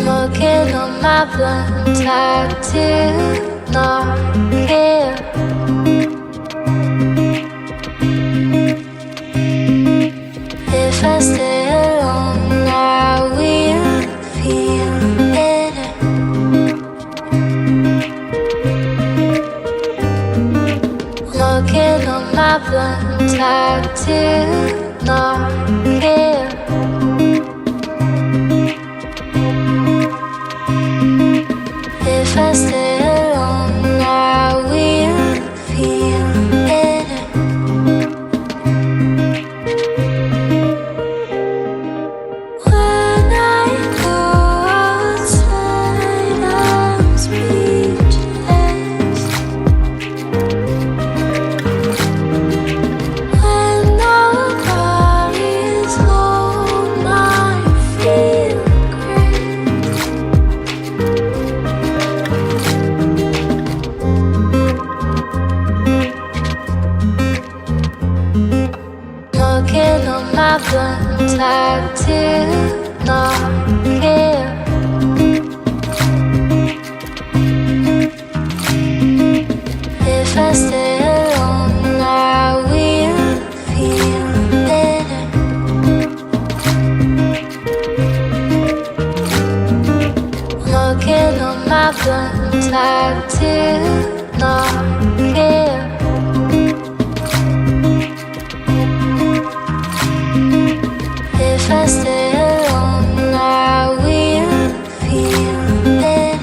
Looking on my blunt tattoo, not here. If I stay alone, I will feel it. Looking on my blunt tattoo, not here. If I stay alone, I will feel it. When I go outside, I'm speechless. When nobody's home, I feel great. Looking on my blunt tattoo, not here. If I stay alone, I will feel it. Looking on my blunt tattoo, not here. If I stay alone, I will feel it.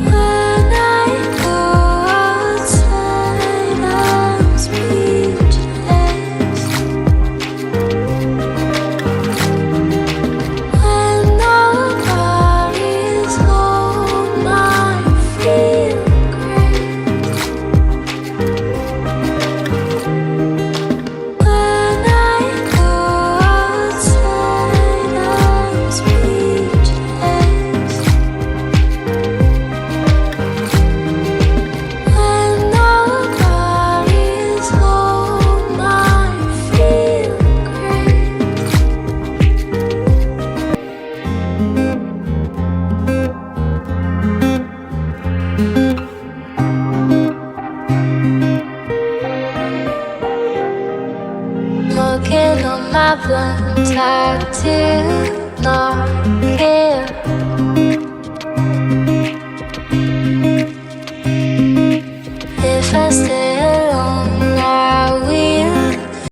When I go outside, I'm speechless. When nobody's home, I feel great. When I go outside, I'm speechless. When nobody's home, I feel great. Looking on my blunt tattoo, not